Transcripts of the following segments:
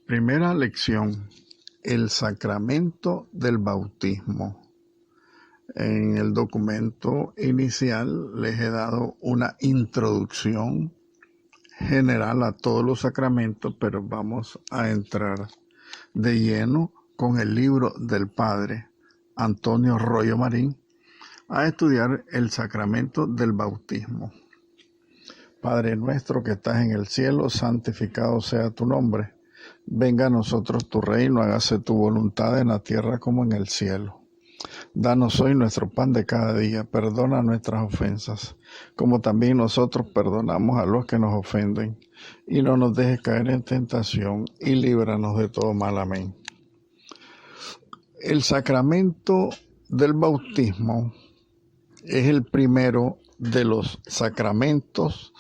Primera lección, el sacramento del bautismo. En el documento inicial les he dado una introducción general a todos los sacramentos, pero vamos a entrar de lleno con el libro del Padre Antonio Royo Marín a estudiar el sacramento del bautismo. Padre nuestro que estás en el cielo, santificado sea tu nombre. Venga a nosotros tu reino, hágase tu voluntad en la tierra como en el cielo. Danos hoy nuestro pan de cada día, perdona nuestras ofensas, como también nosotros perdonamos a los que nos ofenden. Y no nos dejes caer en tentación, y líbranos de todo mal. Amén. El sacramento del bautismo es el primero de los sacramentos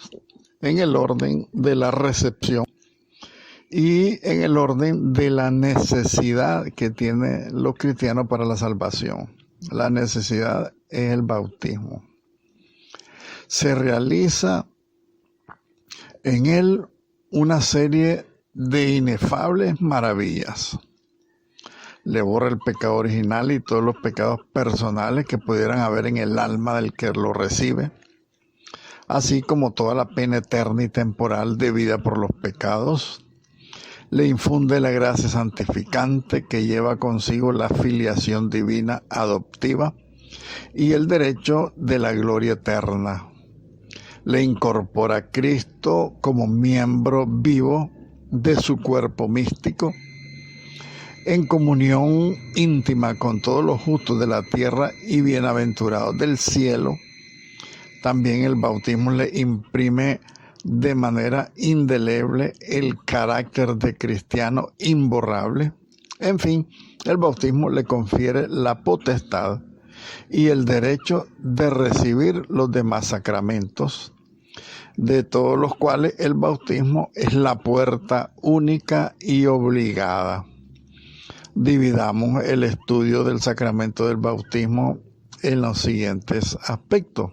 en el orden de la recepción y en el orden de la necesidad que tienen los cristianos para la salvación. La necesidad es el bautismo. Se realiza en él una serie de inefables maravillas. Le borra el pecado original y todos los pecados personales que pudieran haber en el alma del que lo recibe, así como toda la pena eterna y temporal debida por los pecados. Le infunde la gracia santificante que lleva consigo la filiación divina adoptiva y el derecho de la gloria eterna. Le incorpora a Cristo como miembro vivo de su cuerpo místico, en comunión íntima con todos los justos de la tierra y bienaventurados del cielo. También el bautismo le imprime de manera indeleble el carácter de cristiano imborrable. En fin, el bautismo le confiere la potestad y el derecho de recibir los demás sacramentos, de todos los cuales el bautismo es la puerta única y obligada. Dividamos el estudio del sacramento del bautismo en los siguientes aspectos.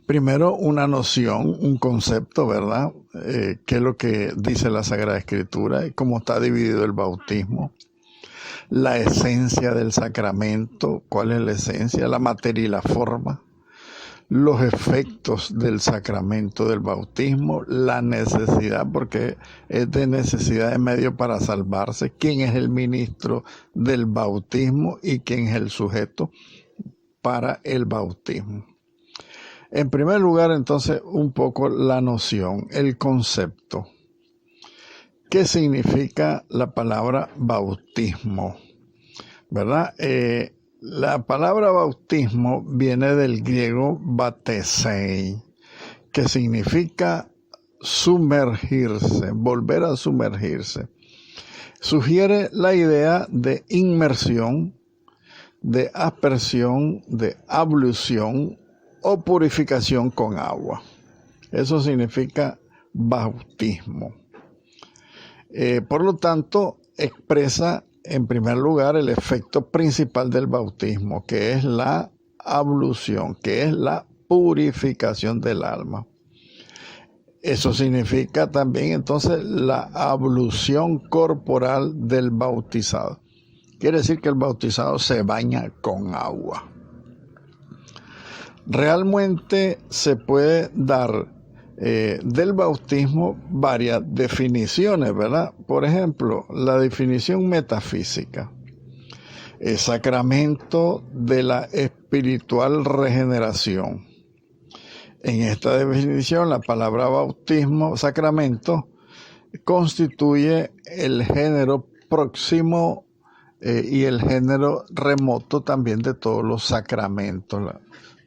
Primero, una noción, un concepto, ¿verdad? ¿Qué es lo que dice la Sagrada Escritura y cómo está dividido el bautismo? La esencia del sacramento, ¿cuál es la esencia? La materia y la forma. Los efectos del sacramento del bautismo, la necesidad, porque es de necesidad de medio para salvarse. ¿Quién es el ministro del bautismo y quién es el sujeto para el bautismo? En primer lugar, entonces, un poco la noción, el concepto. ¿Qué significa la palabra bautismo? ¿Verdad? La palabra bautismo viene del griego batesei, que significa sumergirse, volver a sumergirse. Sugiere la idea de inmersión, de aspersión, de ablución o purificación con agua. Eso significa bautismo. Por lo tanto, expresa en primer lugar el efecto principal del bautismo, que es la ablución, que es la purificación del alma. Eso significa también entonces la ablución corporal del bautizado. Quiere decir que el bautizado se baña con agua. Realmente se puede dar del bautismo varias definiciones, ¿verdad? Por ejemplo, la definición metafísica. Es sacramento de la espiritual regeneración. En esta definición, la palabra bautismo, sacramento, constituye el género próximo y el género remoto también de todos los sacramentos.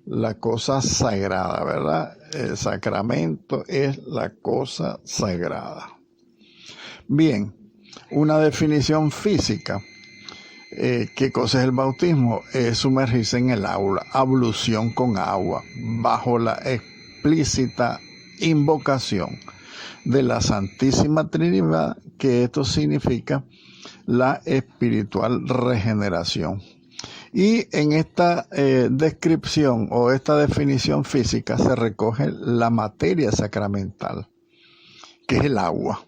La cosa sagrada, ¿verdad? El sacramento es la cosa sagrada. Bien, una definición física. ¿Qué cosa es el bautismo? Es sumergirse en el agua, ablución con agua, bajo la explícita invocación de la Santísima Trinidad, que esto significa la espiritual regeneración. Y en esta descripción o esta definición física se recoge la materia sacramental, que es el agua.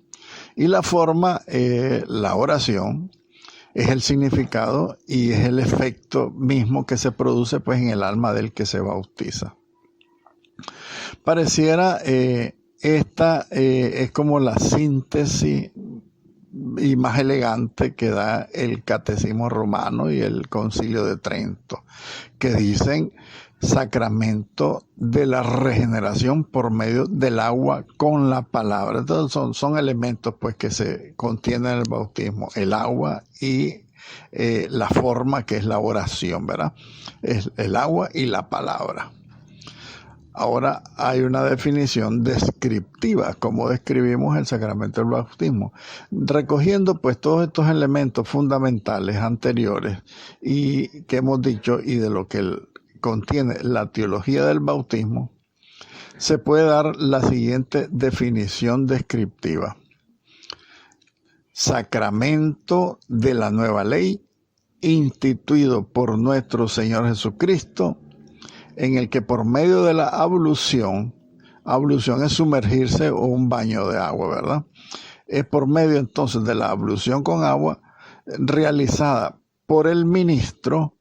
Y la forma, la oración, es el significado y es el efecto mismo que se produce pues en el alma del que se bautiza. Pareciera esta es como la síntesis y más elegante que da el Catecismo Romano y el Concilio de Trento, que dicen sacramento de la regeneración por medio del agua con la palabra. Entonces son elementos pues que se contienen en el bautismo, el agua y la forma que es la oración, ¿verdad? Es el agua y la palabra. Ahora hay una definición descriptiva, como describimos el sacramento del bautismo, recogiendo pues todos estos elementos fundamentales anteriores y que hemos dicho y de lo que contiene la teología del bautismo, se puede dar la siguiente definición descriptiva. Sacramento de la nueva ley, instituido por nuestro Señor Jesucristo, en el que por medio de la ablución es sumergirse o un baño de agua, ¿verdad? Es por medio entonces de la ablución con agua realizada por el ministro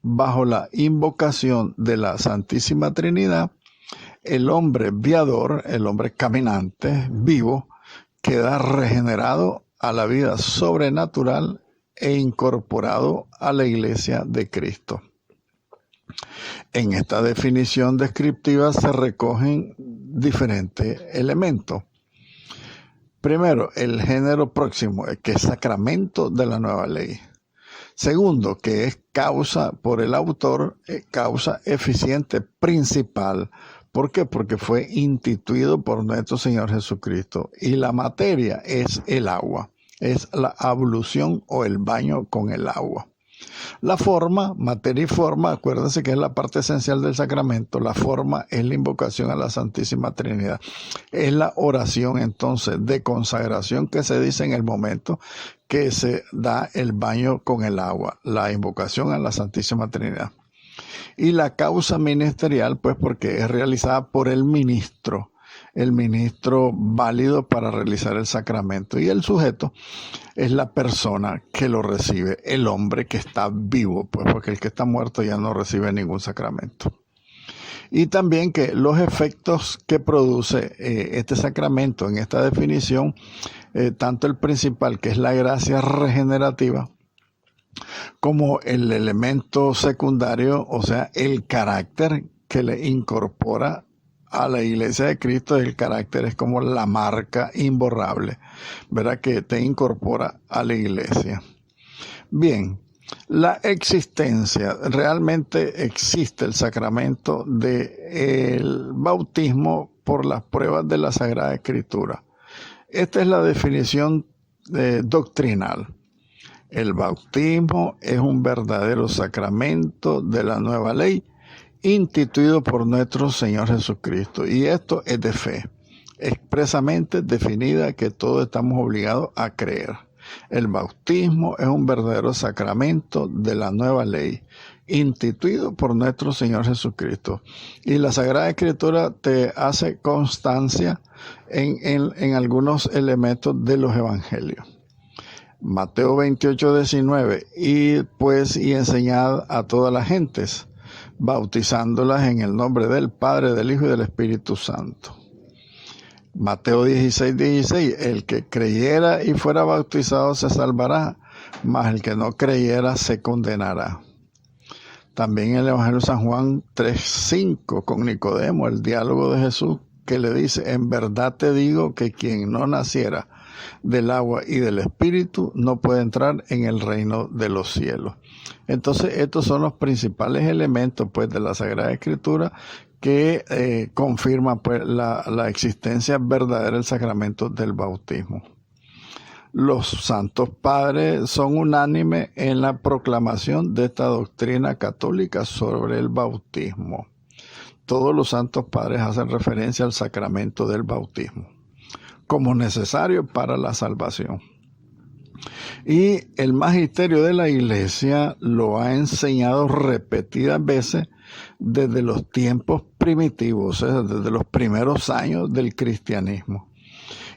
bajo la invocación de la Santísima Trinidad, el hombre viador, el hombre caminante, vivo, queda regenerado a la vida sobrenatural e incorporado a la Iglesia de Cristo. En esta definición descriptiva se recogen diferentes elementos. Primero, el género próximo, que es sacramento de la nueva ley. Segundo, que es causa por el autor, causa eficiente principal. ¿Por qué? Porque fue instituido por nuestro Señor Jesucristo. Y la materia es el agua, es la ablución o el baño con el agua. La forma, materia y forma, acuérdense que es la parte esencial del sacramento. La forma es la invocación a la Santísima Trinidad. Es la oración entonces de consagración que se dice en el momento que se da el baño con el agua, la invocación a la Santísima Trinidad. Y la causa ministerial, pues porque es realizada por el ministro válido para realizar el sacramento. Y el sujeto es la persona que lo recibe, el hombre que está vivo, pues porque el que está muerto ya no recibe ningún sacramento. Y también que los efectos que produce este sacramento en esta definición, tanto el principal, que es la gracia regenerativa, como el elemento secundario, o sea, el carácter que le incorpora a la Iglesia de Cristo. El carácter es como la marca imborrable, ¿verdad? Que te incorpora a la Iglesia. Bien, la existencia, realmente existe el sacramento del bautismo por las pruebas de la Sagrada Escritura. Esta es la definición doctrinal. El bautismo es un verdadero sacramento de la nueva ley, instituido por nuestro Señor Jesucristo. Y esto es de fe, expresamente definida, que todos estamos obligados a creer. El bautismo es un verdadero sacramento de la nueva ley, instituido por nuestro Señor Jesucristo. Y la Sagrada Escritura te hace constancia en algunos elementos de los evangelios. Mateo 28:19, y enseñad a todas las gentes, bautizándolas en el nombre del Padre, del Hijo y del Espíritu Santo. Mateo 16:16, el que creyera y fuera bautizado se salvará, mas el que no creyera se condenará. También el Evangelio de San Juan 3:5, con Nicodemo, el diálogo de Jesús, que le dice: en verdad te digo que quien no naciera del agua y del Espíritu no puede entrar en el reino de los cielos. Entonces, estos son los principales elementos pues de la Sagrada Escritura que confirman pues la existencia verdadera del sacramento del bautismo. Los santos padres son unánimes en la proclamación de esta doctrina católica sobre el bautismo. Todos los santos padres hacen referencia al sacramento del bautismo como necesario para la salvación. Y el magisterio de la Iglesia lo ha enseñado repetidas veces desde los tiempos primitivos, desde los primeros años del cristianismo.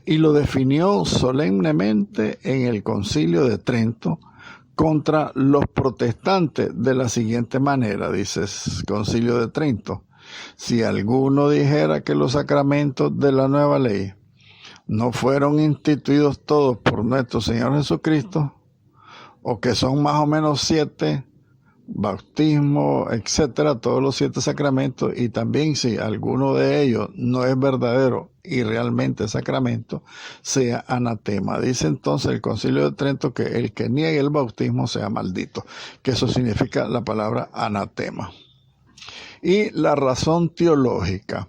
y lo definió solemnemente en el Concilio de Trento contra los protestantes de la siguiente manera, dice el Concilio de Trento: si alguno dijera que los sacramentos de la nueva ley no fueron instituidos todos por nuestro Señor Jesucristo, o que son más o menos 7, bautismo, etcétera, todos los 7 sacramentos, y también si alguno de ellos no es verdadero y realmente sacramento, sea anatema. Dice entonces el Concilio de Trento que el que niegue el bautismo sea maldito, que eso significa la palabra anatema. Y la razón teológica.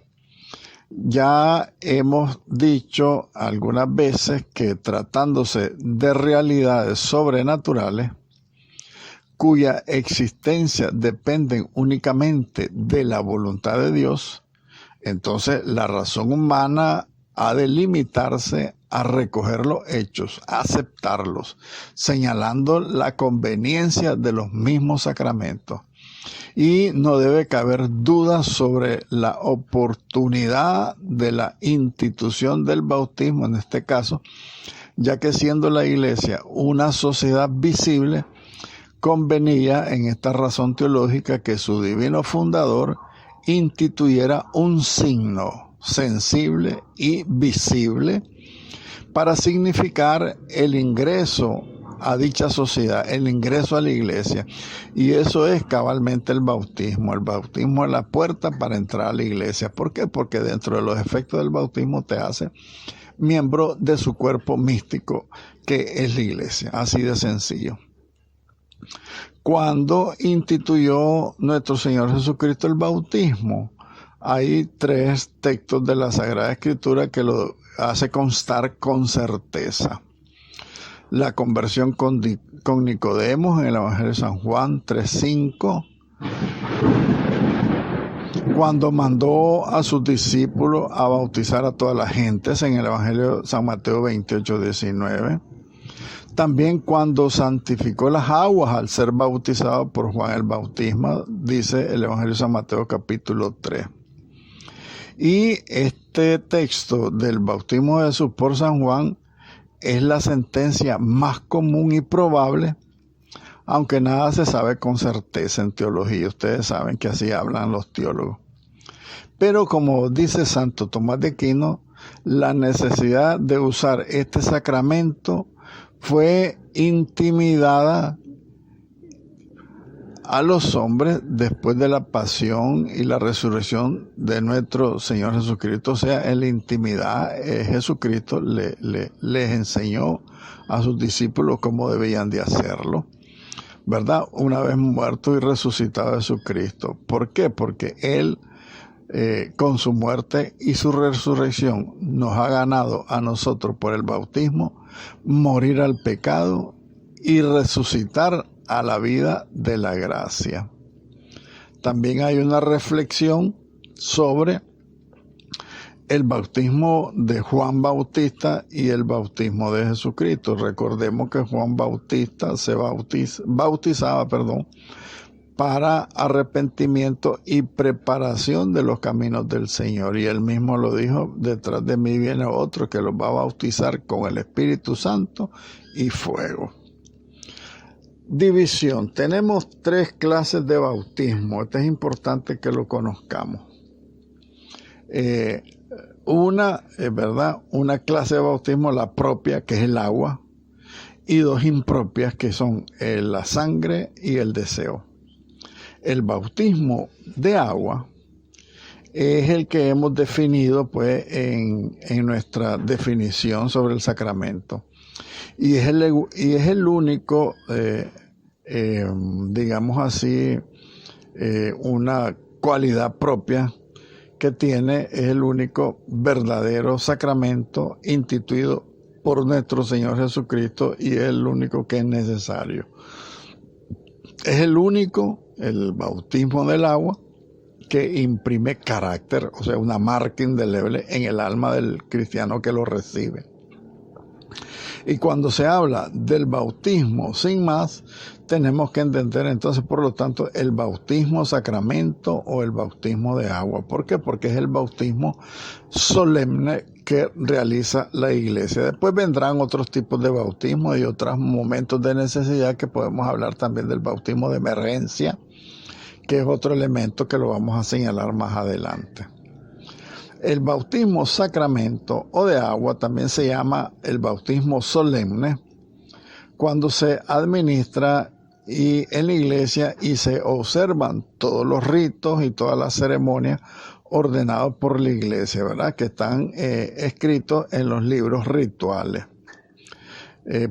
Ya hemos dicho algunas veces que tratándose de realidades sobrenaturales, cuya existencia dependen únicamente de la voluntad de Dios, entonces la razón humana ha de limitarse a recoger los hechos, a aceptarlos, señalando la conveniencia de los mismos sacramentos. Y no debe caber duda sobre la oportunidad de la institución del bautismo en este caso, ya que siendo la Iglesia una sociedad visible, convenía en esta razón teológica que su divino fundador instituyera un signo sensible y visible para significar el ingreso a dicha sociedad, el ingreso a la iglesia, y eso es cabalmente el bautismo. El bautismo es la puerta para entrar a la iglesia. ¿Por qué? Porque dentro de los efectos del bautismo te hace miembro de su cuerpo místico, que es la iglesia, así de sencillo. Cuando instituyó nuestro Señor Jesucristo el bautismo, hay 3 textos de la Sagrada Escritura que lo hace constar con certeza. La conversión con Nicodemo en el Evangelio de San Juan 3:5, cuando mandó a sus discípulos a bautizar a todas las gentes en el Evangelio de San Mateo 28:19, también cuando santificó las aguas al ser bautizado por Juan el Bautista, dice el Evangelio de San Mateo capítulo 3. Y este texto del bautismo de Jesús por San Juan es la sentencia más común y probable, aunque nada se sabe con certeza en teología. Ustedes saben que así hablan los teólogos. Pero como dice Santo Tomás de Aquino, la necesidad de usar este sacramento fue intimidada a los hombres después de la pasión y la resurrección de nuestro Señor Jesucristo. O sea, en la intimidad Jesucristo les enseñó a sus discípulos cómo debían de hacerlo, ¿verdad? Una vez muerto y resucitado Jesucristo. ¿Por qué? Porque Él, con su muerte y su resurrección, nos ha ganado a nosotros por el bautismo morir al pecado y resucitar a la vida de la gracia. También hay una reflexión sobre el bautismo de Juan Bautista y el bautismo de Jesucristo. Recordemos que Juan Bautista se bautizaba para arrepentimiento y preparación de los caminos del Señor. Y él mismo lo dijo: detrás de mí viene otro que los va a bautizar con el Espíritu Santo y fuego. División. Tenemos 3 clases de bautismo. Esto es importante que lo conozcamos. Una clase de bautismo, la propia, que es el agua, y 2 impropias, que son la sangre y el deseo. El bautismo de agua es el que hemos definido en nuestra definición sobre el sacramento. Y es el único, digamos así, una cualidad propia que tiene, es el único verdadero sacramento instituido por nuestro Señor Jesucristo, y es el único que es necesario. Es el único, el bautismo del agua, que imprime carácter, o sea, una marca indeleble en el alma del cristiano que lo recibe. Y cuando se habla del bautismo sin más, tenemos que entender entonces, por lo tanto, el bautismo sacramento o el bautismo de agua. ¿Por qué? Porque es el bautismo solemne que realiza la iglesia. Después vendrán otros tipos de bautismo y otros momentos de necesidad que podemos hablar también del bautismo de emergencia, que es otro elemento que lo vamos a señalar más adelante. El bautismo sacramento o de agua también se llama el bautismo solemne cuando se administra en la iglesia y se observan todos los ritos y todas las ceremonias ordenados por la iglesia, ¿verdad? Que están escritos en los libros rituales.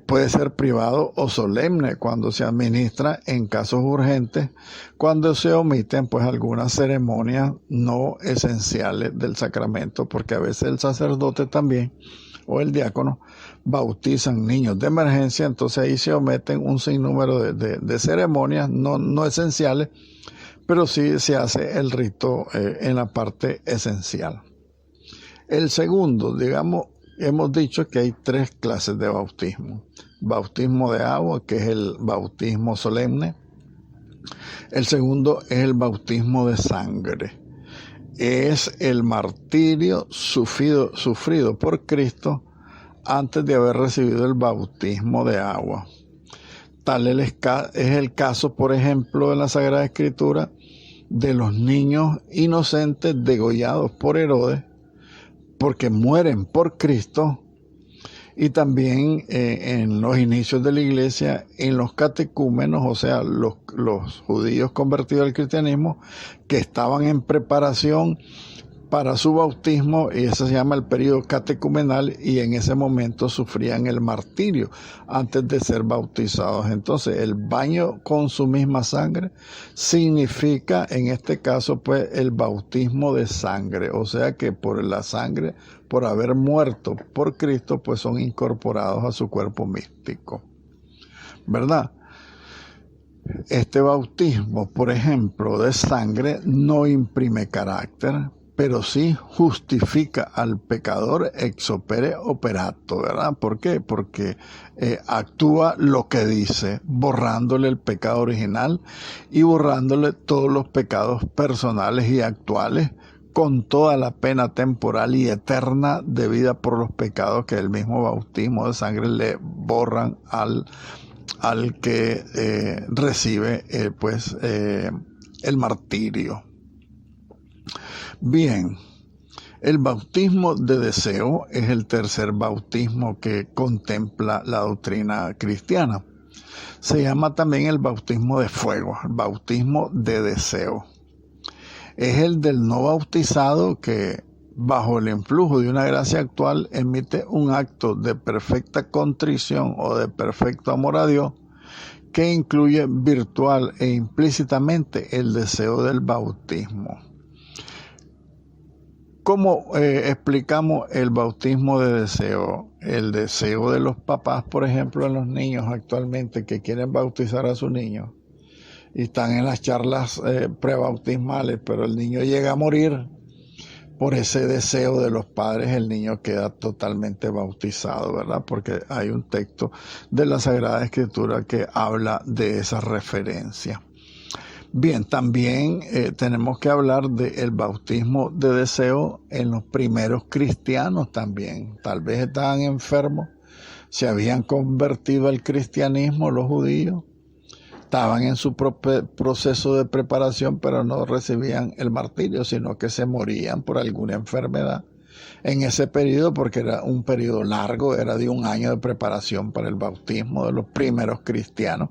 Puede ser privado o solemne cuando se administra en casos urgentes, cuando se omiten pues algunas ceremonias no esenciales del sacramento, porque a veces el sacerdote también o el diácono bautizan niños de emergencia, entonces ahí se omiten un sinnúmero de ceremonias no esenciales, pero sí se hace el rito en la parte esencial. El segundo, digamos, hemos dicho que hay 3 clases de bautismo. Bautismo de agua, que es el bautismo solemne. El segundo es el bautismo de sangre. Es el martirio sufrido por Cristo antes de haber recibido el bautismo de agua. Tal es el caso, por ejemplo, en la Sagrada Escritura, de los niños inocentes degollados por Herodes, porque mueren por Cristo, y también en los inicios de la iglesia, en los catecúmenos, o sea, los judíos convertidos al cristianismo, que estaban en preparación para su bautismo, y ese se llama el periodo catecumenal, y en ese momento sufrían el martirio antes de ser bautizados. Entonces, el baño con su misma sangre significa, en este caso, pues, el bautismo de sangre, o sea que por la sangre, por haber muerto por Cristo, pues son incorporados a su cuerpo místico, ¿verdad? Este bautismo, por ejemplo, de sangre, no imprime carácter, pero sí justifica al pecador ex opere operato, ¿verdad? ¿Por qué? Porque actúa lo que dice, borrándole el pecado original y borrándole todos los pecados personales y actuales, con toda la pena temporal y eterna debida por los pecados que el mismo bautismo de sangre le borran al que recibe el martirio. Bien, el bautismo de deseo es el tercer bautismo que contempla la doctrina cristiana. Se llama también el bautismo de fuego, el bautismo de deseo. Es el del no bautizado que, bajo el influjo de una gracia actual, emite un acto de perfecta contrición o de perfecto amor a Dios, que incluye virtual e implícitamente el deseo del bautismo. ¿Cómo explicamos el bautismo de deseo? El deseo de los papás, por ejemplo, en los niños actualmente que quieren bautizar a su niño y están en las charlas prebautismales, pero el niño llega a morir. Por ese deseo de los padres, el niño queda totalmente bautizado, ¿verdad? Porque hay un texto de la Sagrada Escritura que habla de esa referencia. Bien, también tenemos que hablar del bautismo de deseo en los primeros cristianos también. Tal vez estaban enfermos, se habían convertido al cristianismo los judíos, estaban en su proceso de preparación, pero no recibían el martirio, sino que se morían por alguna enfermedad en ese periodo, porque era un periodo largo, era de 1 año de preparación para el bautismo de los primeros cristianos.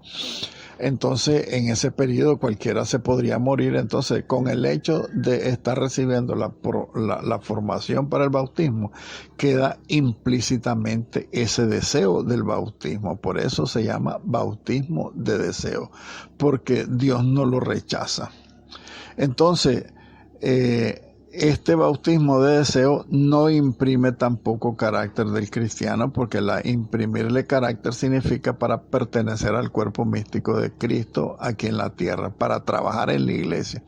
Entonces, en ese periodo cualquiera se podría morir. Entonces, con el hecho de estar recibiendo la formación para el bautismo, queda implícitamente ese deseo del bautismo. Por eso se llama bautismo de deseo, porque Dios no lo rechaza. Entonces, este bautismo de deseo no imprime tampoco carácter del cristiano, porque imprimirle carácter significa para pertenecer al cuerpo místico de Cristo aquí en la tierra, para trabajar en la iglesia.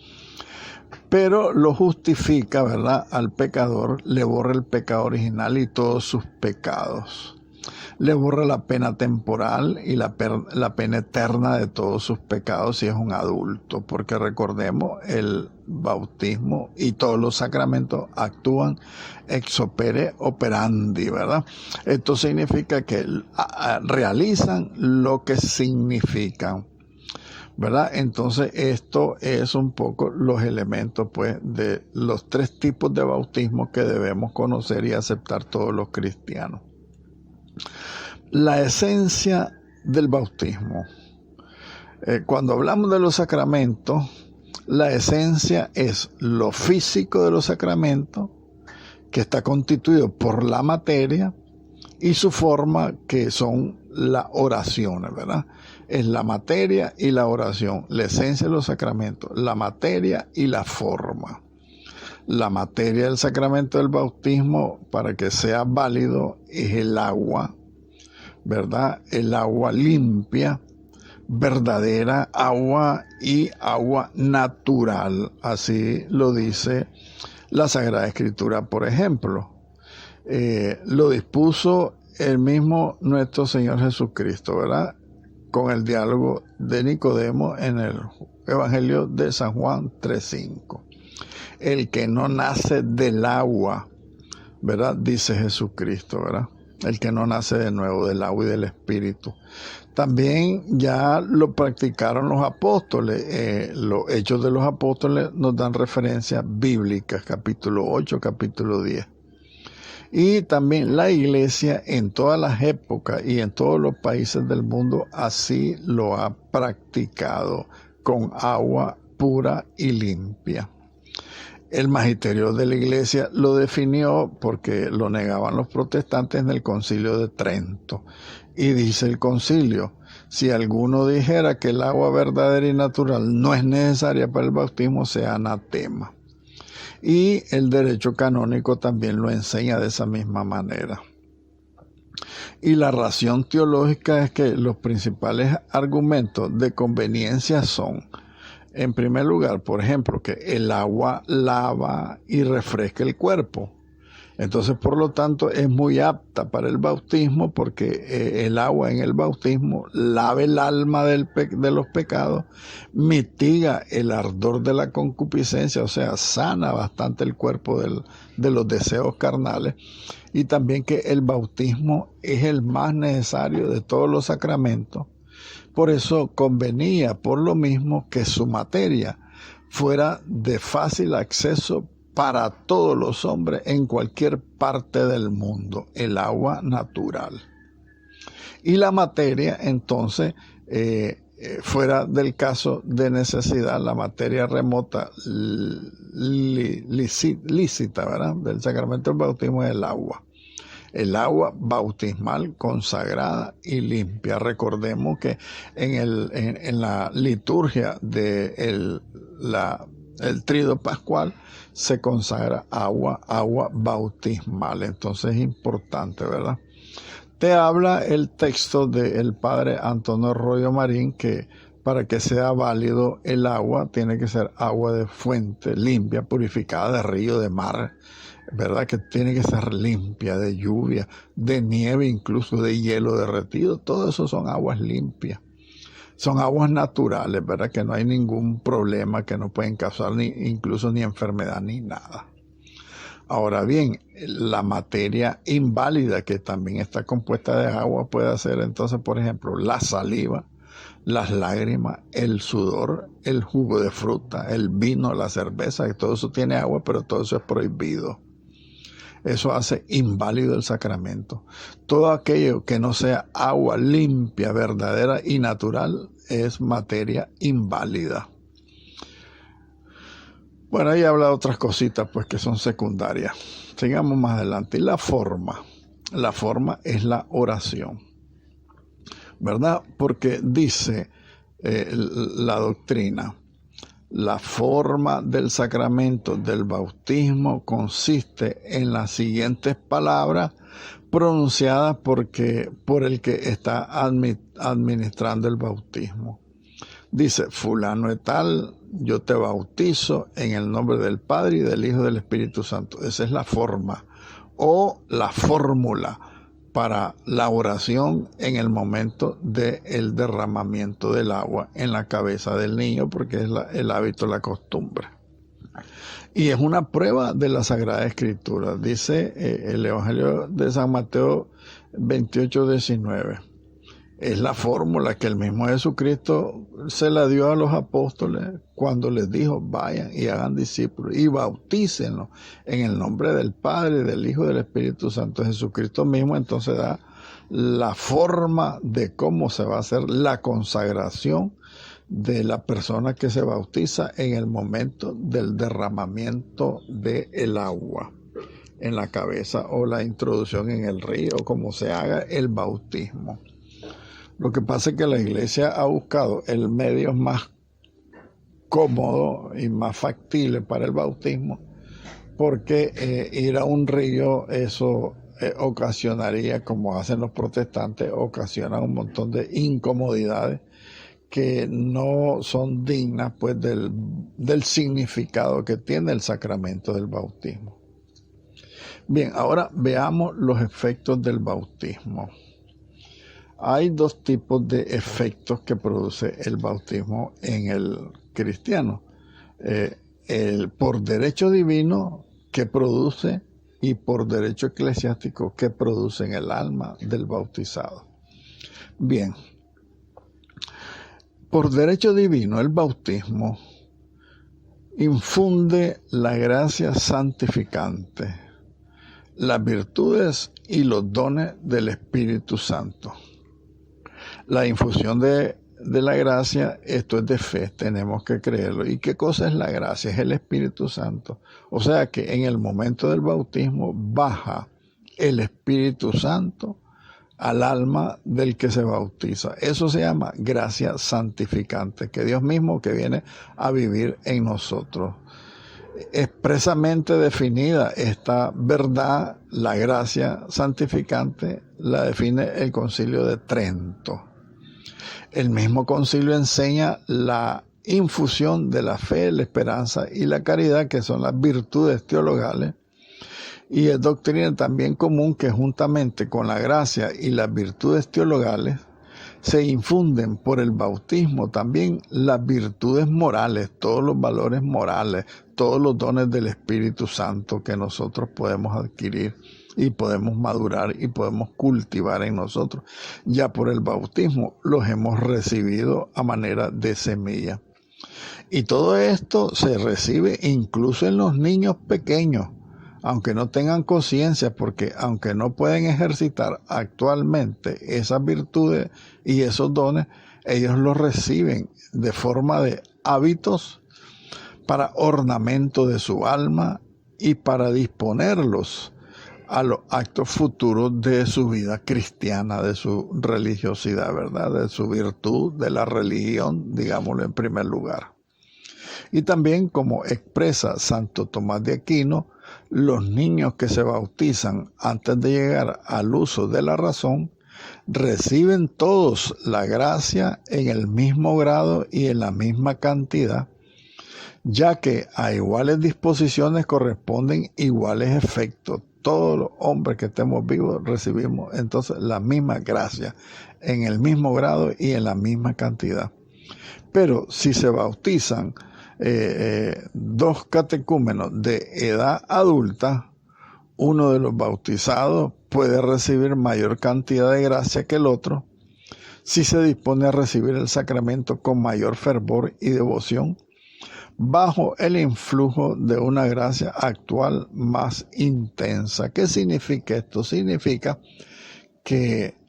Pero lo justifica, ¿verdad? Al pecador le borra el pecado original y todos sus pecados. Le borra la pena temporal y la pena eterna de todos sus pecados si es un adulto, porque recordemos, el bautismo y todos los sacramentos actúan ex opere operandi, ¿verdad? Esto significa que realizan lo que significan, ¿verdad? Entonces esto es un poco los elementos, pues, de los 3 tipos de bautismo que debemos conocer y aceptar todos los cristianos. La esencia del bautismo. Cuando hablamos de los sacramentos, la esencia es lo físico de los sacramentos, que está constituido por la materia, y su forma, que son las oraciones, ¿verdad? Es la materia y la oración, la esencia de los sacramentos, la materia y la forma. La materia del sacramento del bautismo, para que sea válido, es el agua, ¿verdad? El agua limpia, verdadera agua y agua natural. Así lo dice la Sagrada Escritura, por ejemplo. Lo dispuso el mismo nuestro Señor Jesucristo, ¿verdad? Con el diálogo de Nicodemo en el Evangelio de San Juan 3:5. El que no nace del agua, ¿verdad? Dice Jesucristo, ¿verdad? El que no nace de nuevo del agua y del Espíritu. También ya lo practicaron los apóstoles. Los Hechos de los Apóstoles nos dan referencias bíblicas, capítulo 8, capítulo 10. Y también la Iglesia en todas las épocas y en todos los países del mundo así lo ha practicado, con agua pura y limpia. El magisterio de la Iglesia lo definió porque lo negaban los protestantes en el Concilio de Trento. Y dice el concilio: si alguno dijera que el agua verdadera y natural no es necesaria para el bautismo, sea anatema. Y el derecho canónico también lo enseña de esa misma manera. Y la razón teológica es que los principales argumentos de conveniencia son: en primer lugar, por ejemplo, que el agua lava y refresca el cuerpo. Entonces, por lo tanto, es muy apta para el bautismo, porque el agua en el bautismo lava el alma de los pecados, mitiga el ardor de la concupiscencia, o sea, sana bastante el cuerpo de los deseos carnales, y también que el bautismo es el más necesario de todos los sacramentos. Por eso convenía, por lo mismo, que su materia fuera de fácil acceso para todos los hombres en cualquier parte del mundo, el agua natural. Y la materia, entonces, fuera del caso de necesidad, la materia remota lícita, ¿verdad?, del sacramento del bautismo es el agua. El agua bautismal consagrada y limpia. Recordemos que en la liturgia del Tríodo Pascual se consagra agua bautismal. Entonces es importante, ¿verdad? Te habla el texto del padre Antonio Royo Marín que para que sea válido el agua tiene que ser agua de fuente, limpia, purificada, de río, de mar, ¿verdad? Que tiene que ser limpia, de lluvia, de nieve, incluso de hielo derretido. Todo eso son aguas limpias. Son aguas naturales, ¿verdad? Que no hay ningún problema, que no pueden causar incluso ni enfermedad ni nada. Ahora bien, la materia inválida, que también está compuesta de agua, puede ser entonces, por ejemplo, la saliva, las lágrimas, el sudor, el jugo de fruta, el vino, la cerveza, que todo eso tiene agua, pero todo eso es prohibido. Eso hace inválido el sacramento. Todo aquello que no sea agua limpia, verdadera y natural es materia inválida. Bueno, ahí habla de otras cositas pues que son secundarias. Sigamos más adelante. Y la forma es la oración, ¿verdad? Porque dice la doctrina: la forma del sacramento del bautismo consiste en las siguientes palabras pronunciadas por el que está administrando el bautismo. Dice: fulano de tal, yo te bautizo en el nombre del Padre y del Hijo y del Espíritu Santo. Esa es la forma o la fórmula para la oración en el momento del derramamiento del agua en la cabeza del niño, porque es el hábito, la costumbre. Y es una prueba de la Sagrada Escritura. Dice el Evangelio de San Mateo 28:19. Es la fórmula que el mismo Jesucristo se la dio a los apóstoles cuando les dijo: vayan y hagan discípulos y bautícenlos en el nombre del Padre, del Hijo y del Espíritu Santo. Jesucristo mismo entonces da la forma de cómo se va a hacer la consagración de la persona que se bautiza en el momento del derramamiento del agua en la cabeza, o la introducción en el río, como se haga el bautismo. Lo que pasa es que la Iglesia ha buscado el medio más cómodo y más factible para el bautismo, porque ir a un río, eso ocasionaría, como hacen los protestantes, ocasiona un montón de incomodidades que no son dignas pues del significado que tiene el sacramento del bautismo. Bien, ahora veamos los efectos del bautismo. Hay dos tipos de efectos que produce el bautismo en el cristiano. El por derecho divino que produce, y por derecho eclesiástico que produce en el alma del bautizado. Bien, por derecho divino el bautismo infunde la gracia santificante, las virtudes y los dones del Espíritu Santo. La infusión de la gracia, esto es de fe, tenemos que creerlo. ¿Y qué cosa es la gracia? Es el Espíritu Santo. O sea que en el momento del bautismo baja el Espíritu Santo al alma del que se bautiza. Eso se llama gracia santificante, que Dios mismo que viene a vivir en nosotros. Expresamente definida esta verdad, la gracia santificante, la define el Concilio de Trento. El mismo concilio enseña la infusión de la fe, la esperanza y la caridad, que son las virtudes teologales, y es doctrina también común que juntamente con la gracia y las virtudes teologales se infunden por el bautismo también las virtudes morales, todos los valores morales, todos los dones del Espíritu Santo que nosotros podemos adquirir y podemos madurar y podemos cultivar en nosotros. Ya por el bautismo los hemos recibido a manera de semilla. Y todo esto se recibe incluso en los niños pequeños, aunque no tengan conciencia, porque aunque no pueden ejercitar actualmente esas virtudes y esos dones, ellos los reciben de forma de hábitos para ornamento de su alma y para disponerlos a los actos futuros de su vida cristiana, de su religiosidad, ¿verdad? De su virtud, de la religión, digámoslo en primer lugar. Y también, como expresa Santo Tomás de Aquino, los niños que se bautizan antes de llegar al uso de la razón reciben todos la gracia en el mismo grado y en la misma cantidad, ya que a iguales disposiciones corresponden iguales efectos. Todos los hombres que estemos vivos recibimos entonces la misma gracia en el mismo grado y en la misma cantidad. Pero si se bautizan dos catecúmenos de edad adulta, uno de los bautizados puede recibir mayor cantidad de gracia que el otro si se dispone a recibir el sacramento con mayor fervor y devoción, bajo el influjo de una gracia actual más intensa. ¿Qué significa esto? Significa que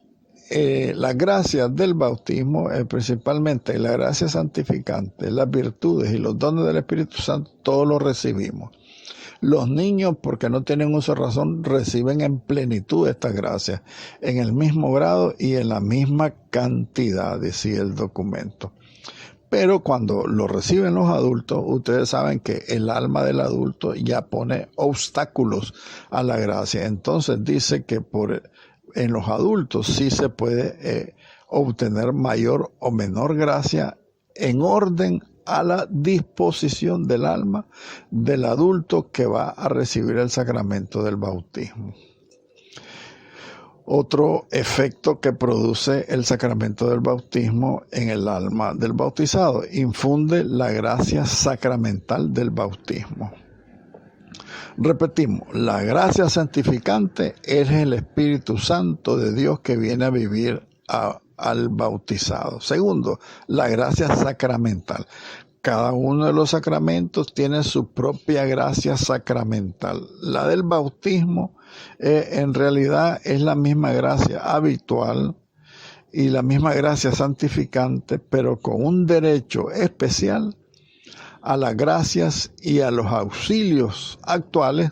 las gracias del bautismo, principalmente la gracia santificante, las virtudes y los dones del Espíritu Santo, todos los recibimos. Los niños, porque no tienen uso de razón, reciben en plenitud estas gracias, en el mismo grado y en la misma cantidad, decía el documento. Pero cuando lo reciben los adultos, ustedes saben que el alma del adulto ya pone obstáculos a la gracia. Entonces dice que en los adultos sí se puede obtener mayor o menor gracia en orden a la disposición del alma del adulto que va a recibir el sacramento del bautismo. Otro efecto que produce el sacramento del bautismo en el alma del bautizado: infunde la gracia sacramental del bautismo. Repetimos, la gracia santificante es el Espíritu Santo de Dios que viene a vivir al bautizado. Segundo, la gracia sacramental. Cada uno de los sacramentos tiene su propia gracia sacramental. La del bautismo en realidad es la misma gracia habitual y la misma gracia santificante, pero con un derecho especial a las gracias y a los auxilios actuales.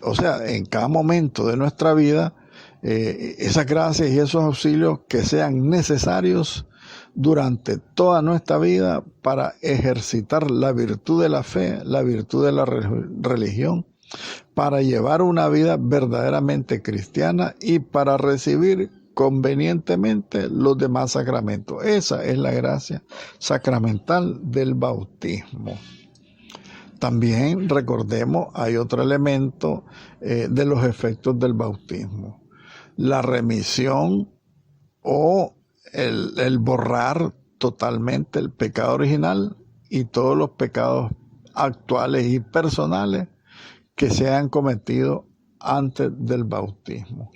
O sea, en cada momento de nuestra vida, esas gracias y esos auxilios que sean necesarios durante toda nuestra vida para ejercitar la virtud de la fe, la virtud de la religión, para llevar una vida verdaderamente cristiana y para recibir convenientemente los demás sacramentos. Esa es la gracia sacramental del bautismo. También recordemos, hay otro elemento de los efectos del bautismo: la remisión o el borrar totalmente el pecado original y todos los pecados actuales y personales que se han cometido antes del bautismo.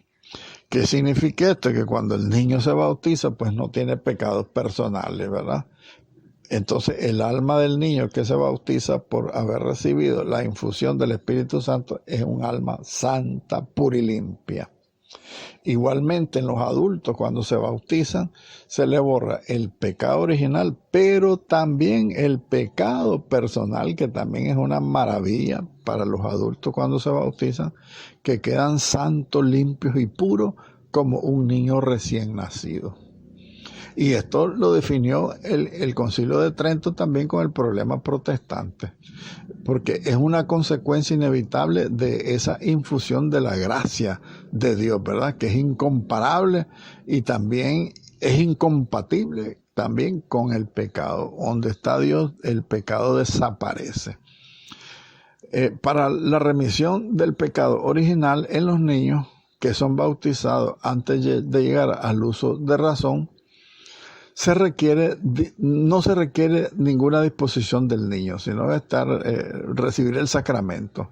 ¿Qué significa esto? Que cuando el niño se bautiza, pues no tiene pecados personales, ¿verdad? Entonces el alma del niño que se bautiza por haber recibido la infusión del Espíritu Santo es un alma santa, pura y limpia. Igualmente en los adultos, cuando se bautizan, se le borra el pecado original, pero también el pecado personal, que también es una maravilla para los adultos cuando se bautizan, que quedan santos, limpios y puros como un niño recién nacido. Y esto lo definió el Concilio de Trento también con el problema protestante, porque es una consecuencia inevitable de esa infusión de la gracia de Dios, ¿verdad? Que es incomparable y también es incompatible también con el pecado. Donde está Dios, el pecado desaparece. Para la remisión del pecado original en los niños que son bautizados antes de llegar al uso de razón, no se requiere ninguna disposición del niño, sino recibir el sacramento,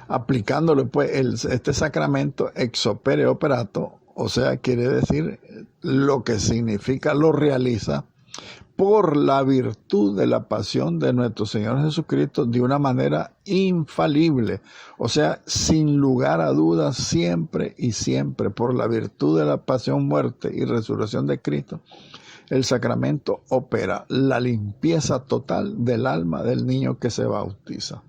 aplicándole pues este sacramento ex opere operato, o sea, quiere decir lo que significa, lo realiza por la virtud de la pasión de nuestro Señor Jesucristo de una manera infalible, o sea, sin lugar a dudas, siempre y siempre, por la virtud de la pasión, muerte y resurrección de Cristo. El sacramento opera la limpieza total del alma del niño que se bautiza.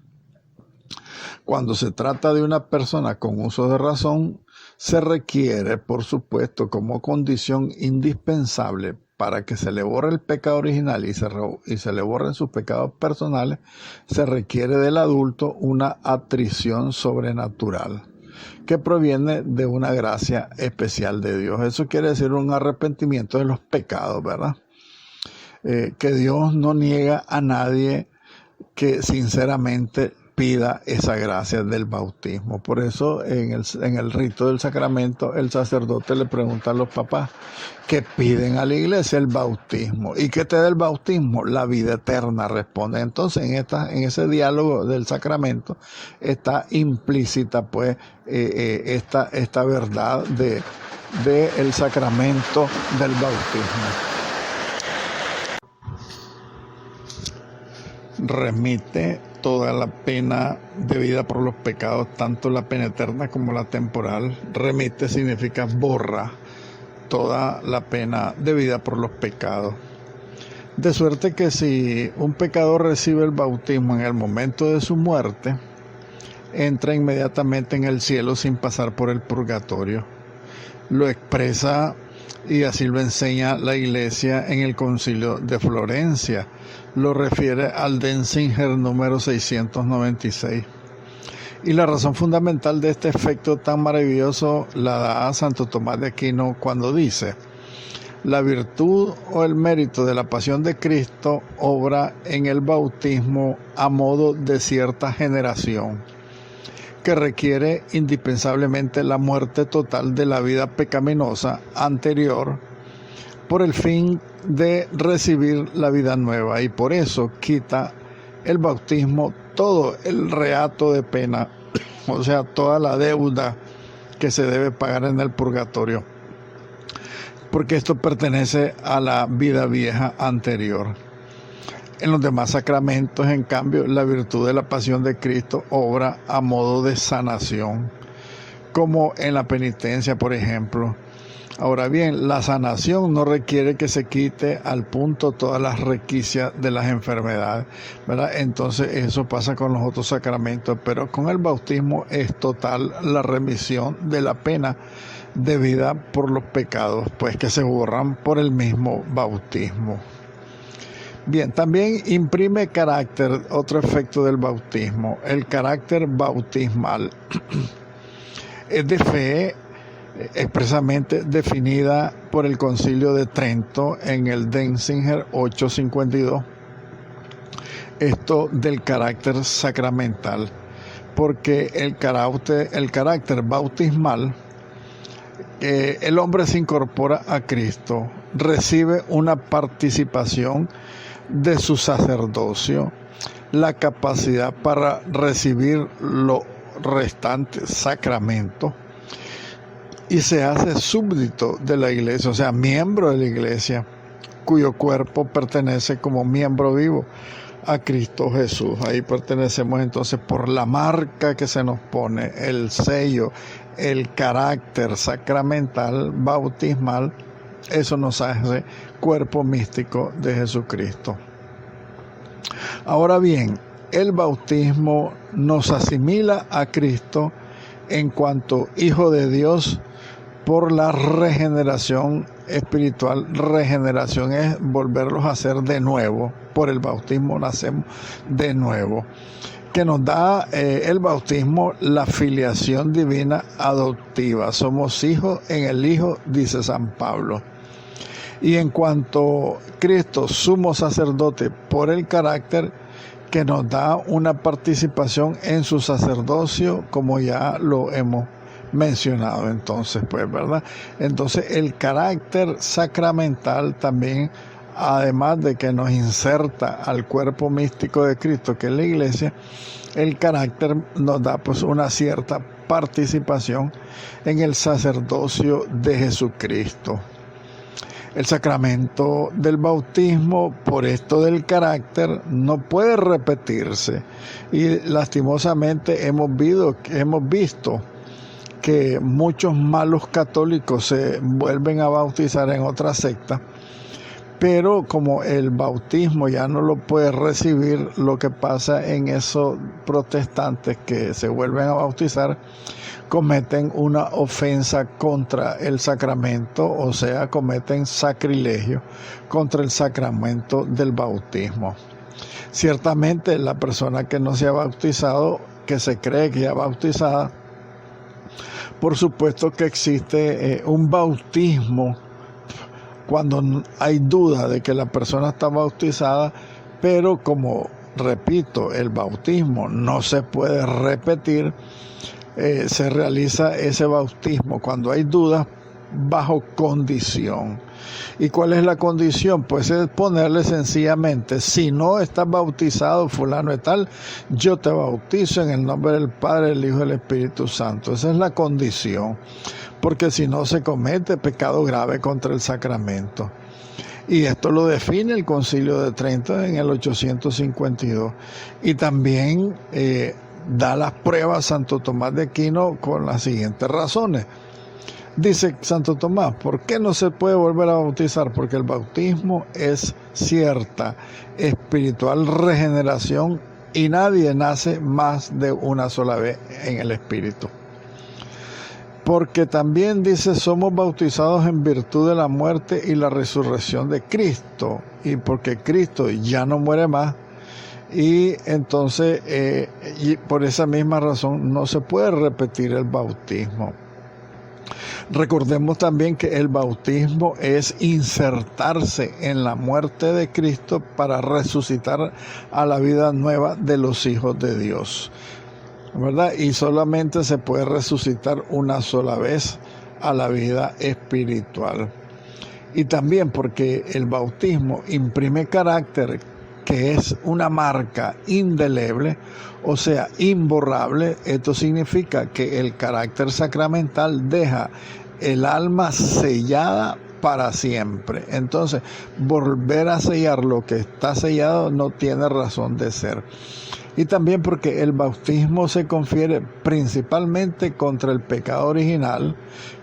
Cuando se trata de una persona con uso de razón, se requiere, por supuesto, como condición indispensable para que se le borre el pecado original y se le borren sus pecados personales, se requiere del adulto una atrición sobrenatural que proviene de una gracia especial de Dios. Eso quiere decir un arrepentimiento de los pecados, ¿verdad? Que Dios no niega a nadie que sinceramente pida esa gracia del bautismo. Por eso en el rito del sacramento el sacerdote le pregunta a los papás que piden a la iglesia el bautismo. ¿Y qué te da el bautismo? La vida eterna, responde. Entonces en ese diálogo del sacramento está implícita pues esta verdad de el sacramento del bautismo. Remite toda la pena debida por los pecados, tanto la pena eterna como la temporal. Remite significa borra toda la pena debida por los pecados. De suerte que si un pecador recibe el bautismo en el momento de su muerte, entra inmediatamente en el cielo sin pasar por el purgatorio. Lo expresa y así lo enseña la Iglesia en el Concilio de Florencia. Lo refiere al Denzinger número 696. Y la razón fundamental de este efecto tan maravilloso la da Santo Tomás de Aquino cuando dice: la virtud o el mérito de la pasión de Cristo obra en el bautismo a modo de cierta generación, que requiere indispensablemente la muerte total de la vida pecaminosa anterior por el fin de recibir la vida nueva, y por eso quita el bautismo todo el reato de pena, o sea, toda la deuda que se debe pagar en el purgatorio, porque esto pertenece a la vida vieja anterior. En los demás sacramentos, en cambio, la virtud de la pasión de Cristo obra a modo de sanación, como en la penitencia, por ejemplo. Ahora bien, la sanación no requiere que se quite al punto todas las requisias de las enfermedades, ¿verdad? Entonces eso pasa con los otros sacramentos, pero con el bautismo es total la remisión de la pena debida por los pecados, pues que se borran por el mismo bautismo. Bien, también imprime carácter, otro efecto del bautismo, el carácter bautismal. Es de fe expresamente definida por el Concilio de Trento en el Denzinger 852, esto del carácter sacramental, porque el carácter bautismal, el hombre se incorpora a Cristo, recibe una participación de su sacerdocio, la capacidad para recibir los restantes sacramentos, y se hace súbdito de la iglesia, o sea, miembro de la iglesia, cuyo cuerpo pertenece como miembro vivo a Cristo Jesús. Ahí pertenecemos entonces por la marca que se nos pone, el sello, el carácter sacramental, bautismal. Eso nos hace cuerpo místico de Jesucristo. Ahora bien, el bautismo nos asimila a Cristo en cuanto Hijo de Dios por la regeneración espiritual. Regeneración es volverlos a hacer de nuevo. Por el bautismo nacemos de nuevo, que nos da el bautismo la filiación divina adoptiva. Somos hijos en el Hijo, dice San Pablo. Y en cuanto Cristo, sumo sacerdote por el carácter, que nos da una participación en su sacerdocio, como ya lo hemos mencionado entonces, pues, ¿verdad? Entonces el carácter sacramental también, además de que nos inserta al cuerpo místico de Cristo, que es la iglesia, el carácter nos da pues una cierta participación en el sacerdocio de Jesucristo. El sacramento del bautismo, por esto del carácter, no puede repetirse, y lastimosamente hemos visto que muchos malos católicos se vuelven a bautizar en otra secta, pero como el bautismo ya no lo puede recibir, lo que pasa en esos protestantes que se vuelven a bautizar, cometen una ofensa contra el sacramento, o sea, cometen sacrilegio contra el sacramento del bautismo. Ciertamente la persona que no se ha bautizado, que se cree que ya bautizada, por supuesto que existe un bautismo cuando hay duda de que la persona está bautizada, pero como repito, el bautismo no se puede repetir, se realiza ese bautismo cuando hay dudas bajo condición. ¿Y cuál es la condición? Pues es ponerle sencillamente: si no estás bautizado fulano y tal, yo te bautizo en el nombre del Padre, del Hijo y del Espíritu Santo. Esa es la condición, porque si no se comete pecado grave contra el sacramento. Y esto lo define el Concilio de Trento en el 852. Y también da las pruebas Santo Tomás de Aquino con las siguientes razones. Dice Santo Tomás: ¿por qué no se puede volver a bautizar? Porque el bautismo es cierta espiritual regeneración y nadie nace más de una sola vez en el Espíritu. Porque también dice: somos bautizados en virtud de la muerte y la resurrección de Cristo, y porque Cristo ya no muere más, y entonces y por esa misma razón no se puede repetir el bautismo. Recordemos también que el bautismo es insertarse en la muerte de Cristo para resucitar a la vida nueva de los hijos de Dios. ¿verdad? Y solamente se puede resucitar una sola vez a la vida espiritual. Y también porque el bautismo imprime carácter, que es una marca indeleble, o sea, imborrable. Esto significa que el carácter sacramental deja el alma sellada para siempre. Entonces, volver a sellar lo que está sellado no tiene razón de ser. Y también porque el bautismo se confiere principalmente contra el pecado original,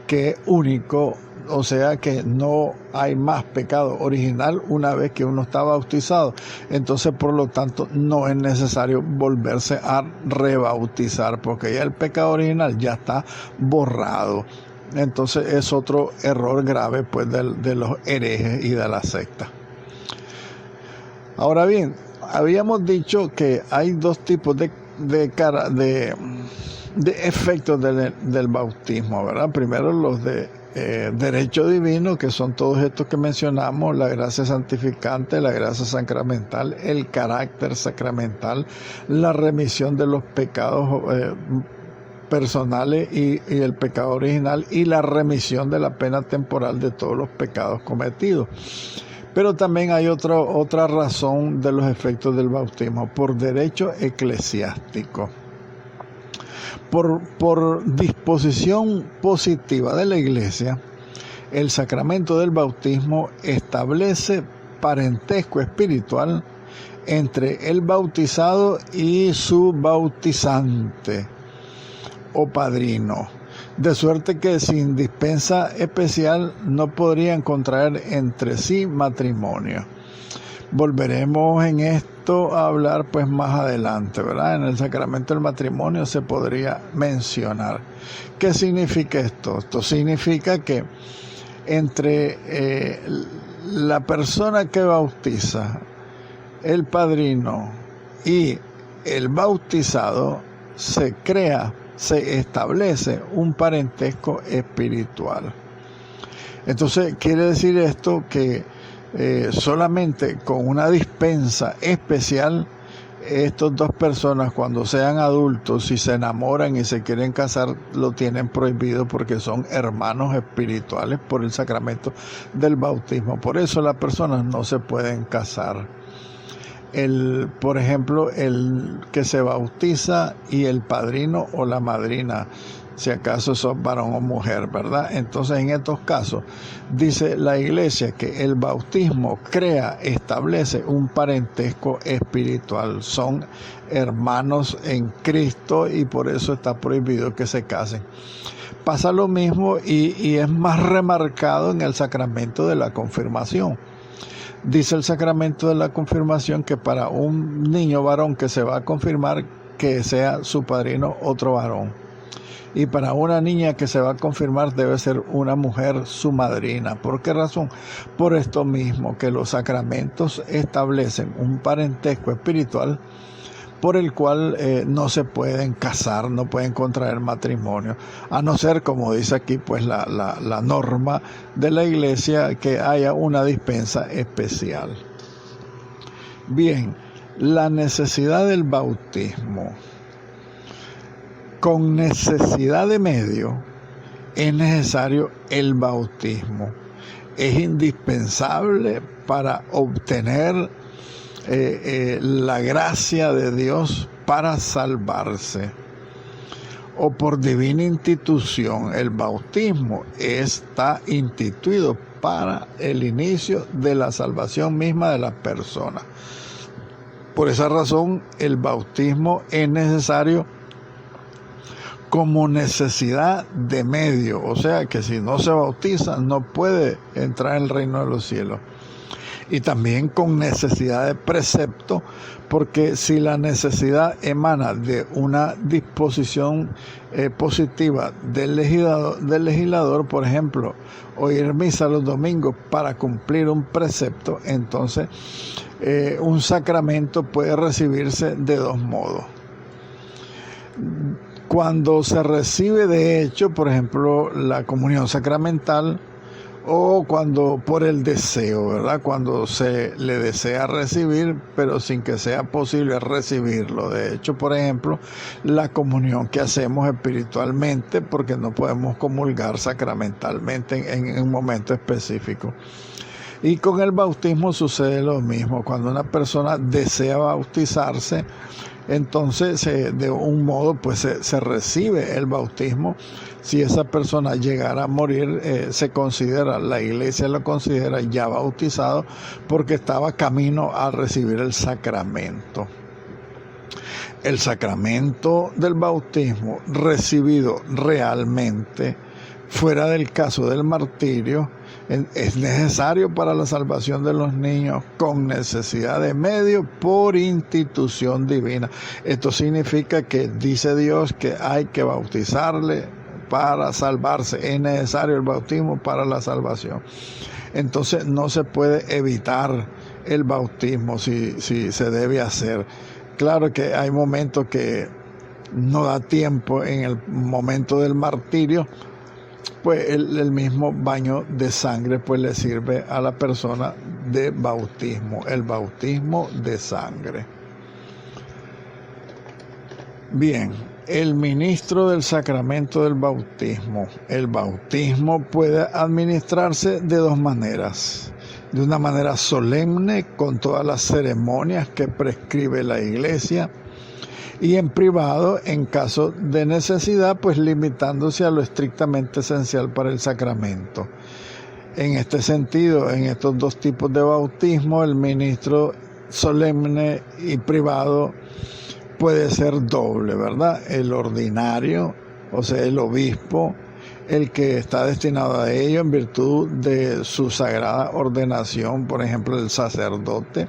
que es único, o sea que no hay más pecado original una vez que uno está bautizado. Entonces, por lo tanto, no es necesario volverse a rebautizar, porque ya el pecado original ya está borrado. Entonces es otro error grave pues de los herejes y de la secta. Ahora bien, habíamos dicho que hay dos tipos de efectos del bautismo, ¿verdad? Primero los de derecho divino, que son todos estos que mencionamos: la gracia santificante, la gracia sacramental, el carácter sacramental, la remisión de los pecados personales y el pecado original, y la remisión de la pena temporal de todos los pecados cometidos. Pero también hay otra razón de los efectos del bautismo: por derecho eclesiástico. Por disposición positiva de la Iglesia, el sacramento del bautismo establece parentesco espiritual entre el bautizado y su bautizante o padrino, de suerte que sin dispensa especial no podrían contraer entre sí matrimonio. Volveremos en esto a hablar pues más adelante, ¿verdad? En el sacramento del matrimonio se podría mencionar. ¿Qué significa esto? Esto significa que entre la persona que bautiza, el padrino y el bautizado se establece un parentesco espiritual. Entonces quiere decir esto que solamente con una dispensa especial, estas dos personas, cuando sean adultos, si se enamoran y se quieren casar, lo tienen prohibido, porque son hermanos espirituales por el sacramento del bautismo. Por eso las personas no se pueden casar. Por ejemplo, el que se bautiza y el padrino o la madrina, si acaso son varón o mujer, ¿verdad? Entonces, en estos casos, dice la Iglesia que el bautismo establece un parentesco espiritual. Son hermanos en Cristo y por eso está prohibido que se casen. Pasa lo mismo y es más remarcado en el sacramento de la confirmación. Dice el sacramento de la confirmación que para un niño varón que se va a confirmar, que sea su padrino otro varón. Y para una niña que se va a confirmar debe ser una mujer su madrina. ¿Por qué razón? Por esto mismo, que los sacramentos establecen un parentesco espiritual por el cual no se pueden casar, no pueden contraer matrimonio, a no ser, como dice aquí, pues la norma de la Iglesia, que haya una dispensa especial. Bien, la necesidad del bautismo. Con necesidad de medio es necesario el bautismo. Es indispensable para obtener la gracia de Dios para salvarse. O por divina institución, el bautismo está instituido para el inicio de la salvación misma de la persona. Por esa razón, el bautismo es necesario como necesidad de medio, o sea que si no se bautiza no puede entrar en el reino de los cielos. Y también con necesidad de precepto, porque si la necesidad emana de una disposición positiva del legislador, por ejemplo, oír misa los domingos para cumplir un precepto, entonces un sacramento puede recibirse de dos modos. Cuando se recibe de hecho, por ejemplo, la comunión sacramental o cuando por el deseo, ¿verdad? Cuando se le desea recibir, pero sin que sea posible recibirlo. De hecho, por ejemplo, la comunión que hacemos espiritualmente, porque no podemos comulgar sacramentalmente en un momento específico. Y con el bautismo sucede lo mismo. Cuando una persona desea bautizarse, entonces de un modo pues se recibe el bautismo. Si esa persona llegara a morir, la iglesia lo considera ya bautizado porque estaba camino a recibir el sacramento. El sacramento del bautismo recibido realmente, fuera del caso del martirio, es necesario para la salvación de los niños con necesidad de medio por institución divina. Esto significa que dice Dios que hay que bautizarle para salvarse. Es necesario el bautismo para la salvación. Entonces no se puede evitar el bautismo si se debe hacer. Claro que hay momentos que no da tiempo en el momento del martirio, pues el mismo baño de sangre pues le sirve a la persona de bautismo, el bautismo de sangre. Bien, el ministro del sacramento del bautismo. El bautismo puede administrarse de dos maneras. De una manera solemne, con todas las ceremonias que prescribe la Iglesia, y en privado, en caso de necesidad, pues limitándose a lo estrictamente esencial para el sacramento. En este sentido, en estos dos tipos de bautismo, el ministro solemne y privado puede ser doble, ¿verdad? El ordinario, o sea, el obispo, el que está destinado a ello en virtud de su sagrada ordenación, por ejemplo, el sacerdote,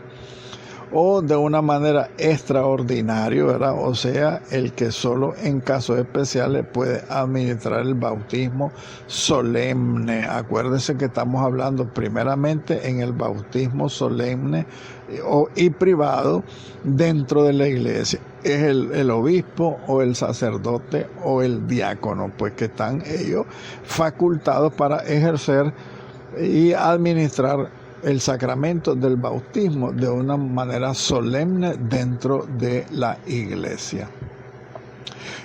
o de una manera extraordinaria, ¿verdad? O sea, el que solo en casos especiales puede administrar el bautismo solemne. Acuérdense que estamos hablando primeramente en el bautismo solemne y privado dentro de la iglesia. Es el obispo o el sacerdote o el diácono, pues que están ellos facultados para ejercer y administrar el sacramento del bautismo de una manera solemne dentro de la iglesia.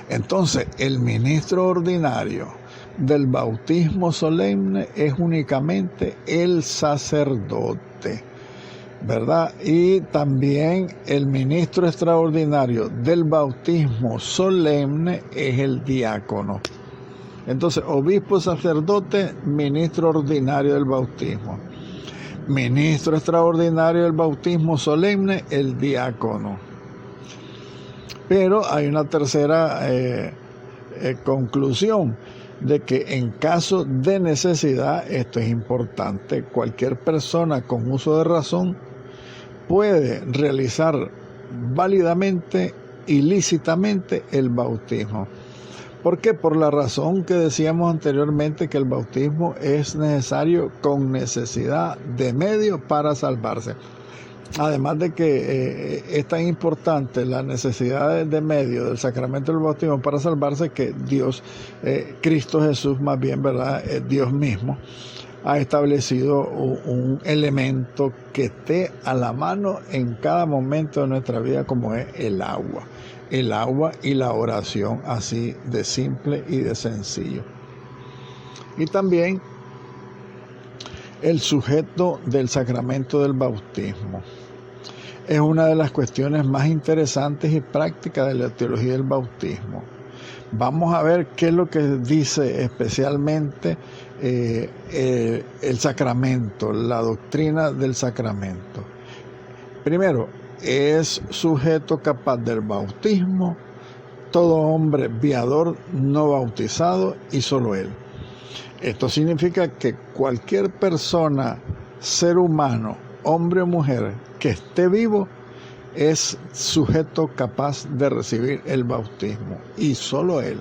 Entonces, el ministro ordinario del bautismo solemne es únicamente el sacerdote, ¿verdad? Y también el ministro extraordinario del bautismo solemne es el diácono. Entonces, obispo, sacerdote, ministro ordinario del bautismo. Ministro extraordinario del bautismo solemne, el diácono. Pero hay una tercera conclusión, de que en caso de necesidad, esto es importante, cualquier persona con uso de razón puede realizar válidamente y lícitamente el bautismo. ¿Por qué? Por la razón que decíamos anteriormente, que el bautismo es necesario con necesidad de medio para salvarse. Además de que es tan importante la necesidad de medio del sacramento del bautismo para salvarse, que Dios, Cristo Jesús más bien, ¿verdad? Dios mismo, ha establecido un elemento que esté a la mano en cada momento de nuestra vida, como es el agua. El agua y la oración, así de simple y de sencillo. Y también el sujeto del sacramento del bautismo. Es una de las cuestiones más interesantes y prácticas de la teología del bautismo. Vamos a ver qué es lo que dice especialmente el sacramento, la doctrina del sacramento. Primero, es sujeto capaz del bautismo todo hombre viador no bautizado y solo él. Esto significa que cualquier persona, ser humano, hombre o mujer, que esté vivo, es sujeto capaz de recibir el bautismo, y solo él.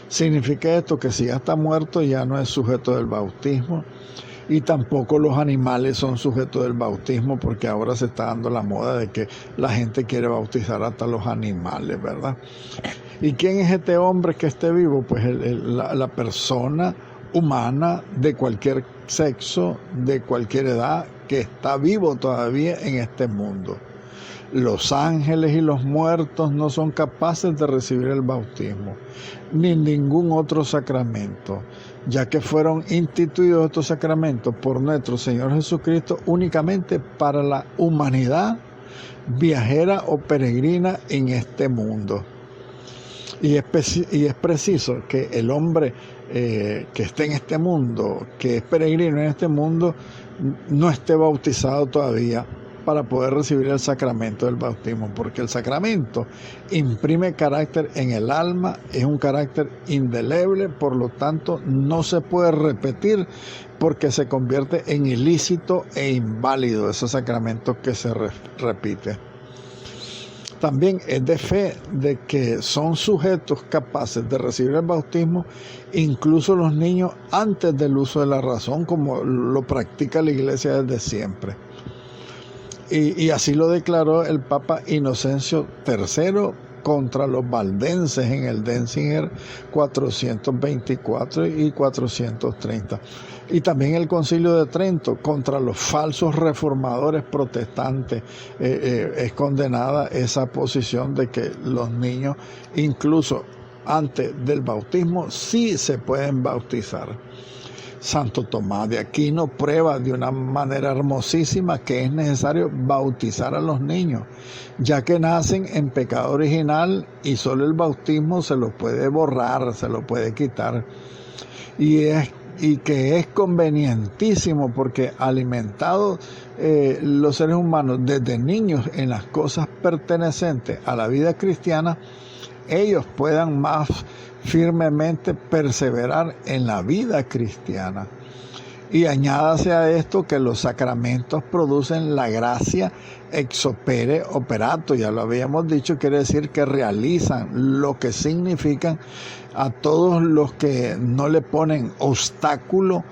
Significa esto que si ya está muerto ya no es sujeto del bautismo, y tampoco los animales son sujetos del bautismo, porque ahora se está dando la moda de que la gente quiere bautizar hasta los animales, ¿verdad? ¿Y quién es este hombre que esté vivo? Pues la persona humana de cualquier sexo, de cualquier edad, que está vivo todavía en este mundo. Los ángeles y los muertos no son capaces de recibir el bautismo, ni ningún otro sacramento, ya que fueron instituidos estos sacramentos por nuestro Señor Jesucristo únicamente para la humanidad viajera o peregrina en este mundo. Y es preciso que el hombre que esté en este mundo, que es peregrino en este mundo, no esté bautizado todavía para poder recibir el sacramento del bautismo, porque el sacramento imprime carácter en el alma, es un carácter indeleble, por lo tanto no se puede repetir porque se convierte en ilícito e inválido ese sacramento que se repite. También es de fe de que son sujetos capaces de recibir el bautismo incluso los niños antes del uso de la razón, como lo practica la Iglesia desde siempre. Y así lo declaró el Papa Inocencio III contra los valdenses en el Denzinger 424 y 430. Y también el Concilio de Trento contra los falsos reformadores protestantes. Es condenada esa posición de que los niños, incluso antes del bautismo, sí se pueden bautizar. Santo Tomás de Aquino prueba de una manera hermosísima que es necesario bautizar a los niños, ya que nacen en pecado original y solo el bautismo se lo puede borrar, se lo puede quitar. Y que es convenientísimo porque alimentados los seres humanos desde niños en las cosas pertenecientes a la vida cristiana, ellos puedan más firmemente perseverar en la vida cristiana. Y añádase a esto que los sacramentos producen la gracia ex opere operato, ya lo habíamos dicho, quiere decir que realizan lo que significan a todos los que no le ponen obstáculo,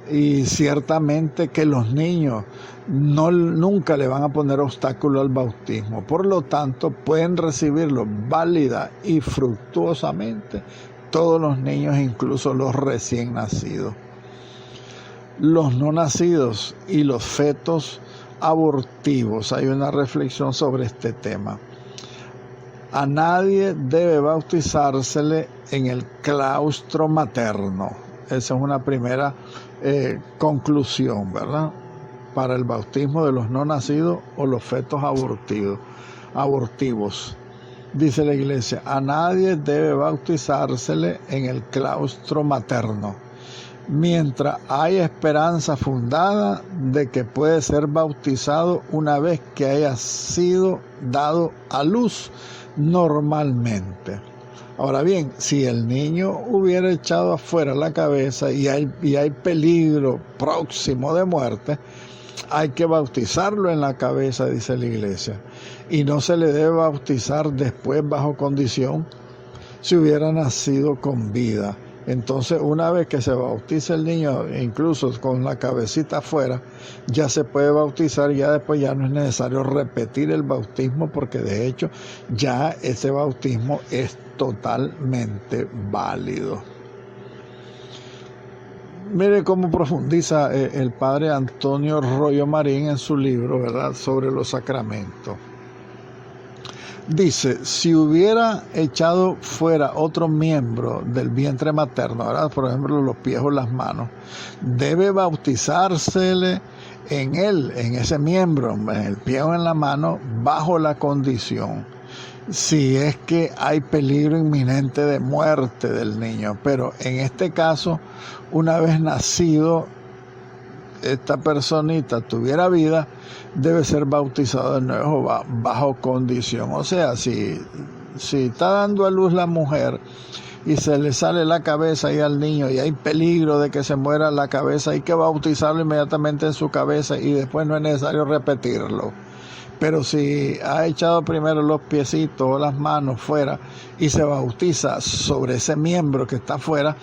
y ciertamente que los niños nunca le van a poner obstáculo al bautismo, por lo tanto pueden recibirlo válida y fructuosamente todos los niños, incluso los recién nacidos. Los no nacidos y los fetos abortivos. Hay una reflexión sobre este tema. A nadie debe bautizársele en el claustro materno. Esa es una primera conclusión, ¿verdad? Para el bautismo de los no nacidos o los fetos abortivos. Dice la Iglesia, a nadie debe bautizársele en el claustro materno, mientras hay esperanza fundada de que puede ser bautizado una vez que haya sido dado a luz normalmente. Ahora bien, si el niño hubiera echado afuera la cabeza y hay peligro próximo de muerte, hay que bautizarlo en la cabeza, dice la Iglesia, y no se le debe bautizar después bajo condición si hubiera nacido con vida. Entonces, una vez que se bautiza el niño, incluso con la cabecita afuera, ya se puede bautizar, ya después ya no es necesario repetir el bautismo, porque de hecho ya ese bautismo es totalmente válido. Mire cómo profundiza el padre Antonio Rollo Marín en su libro, ¿verdad?, sobre los sacramentos. Dice, si hubiera echado fuera otro miembro del vientre materno, ¿verdad?, por ejemplo los pies o las manos, debe bautizársele en él, en ese miembro, en el pie o en la mano, bajo la condición, si es que hay peligro inminente de muerte del niño. Pero en este caso, una vez nacido, esta personita tuviera vida, debe ser bautizado de nuevo bajo condición. O sea, si está dando a luz la mujer y se le sale la cabeza ahí al niño y hay peligro de que se muera la cabeza, hay que bautizarlo inmediatamente en su cabeza y después no es necesario repetirlo. Pero si ha echado primero los piecitos o las manos fuera y se bautiza sobre ese miembro que está fuera,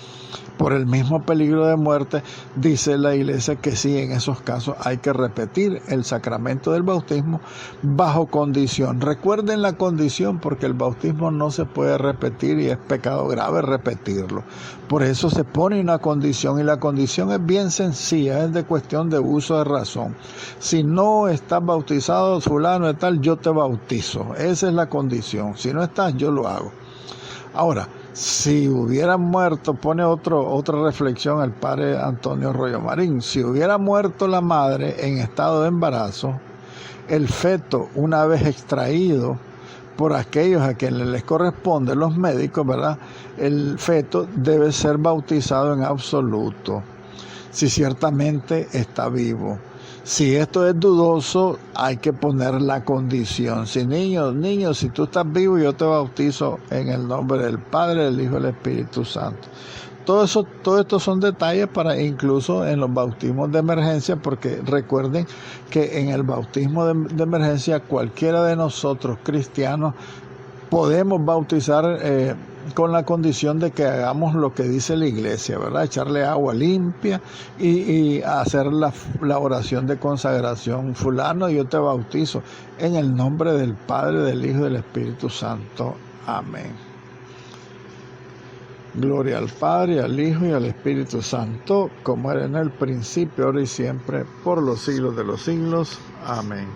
por el mismo peligro de muerte, dice la Iglesia que sí, en esos casos hay que repetir el sacramento del bautismo bajo condición. Recuerden la condición, porque el bautismo no se puede repetir y es pecado grave repetirlo. Por eso se pone una condición, y la condición es bien sencilla, es de cuestión de uso de razón. Si no estás bautizado, fulano de tal, yo te bautizo. Esa es la condición. Si no estás, yo lo hago. Ahora, si hubiera muerto, pone otra reflexión el padre Antonio Rollo Marín, si hubiera muerto la madre en estado de embarazo, el feto, una vez extraído por aquellos a quienes les corresponde, los médicos, ¿verdad?, el feto debe ser bautizado en absoluto, si ciertamente está vivo. Si esto es dudoso, hay que poner la condición. Si niños, si tú estás vivo, yo te bautizo en el nombre del Padre, del Hijo y del Espíritu Santo. Todo esto son detalles para incluso en los bautismos de emergencia, porque recuerden que en el bautismo de emergencia cualquiera de nosotros cristianos podemos bautizar con la condición de que hagamos lo que dice la Iglesia, ¿verdad? Echarle agua limpia y hacer la oración de consagración. Fulano, yo te bautizo en el nombre del Padre, del Hijo y del Espíritu Santo. Amén. Gloria al Padre, al Hijo y al Espíritu Santo, como era en el principio, ahora y siempre, por los siglos de los siglos. Amén.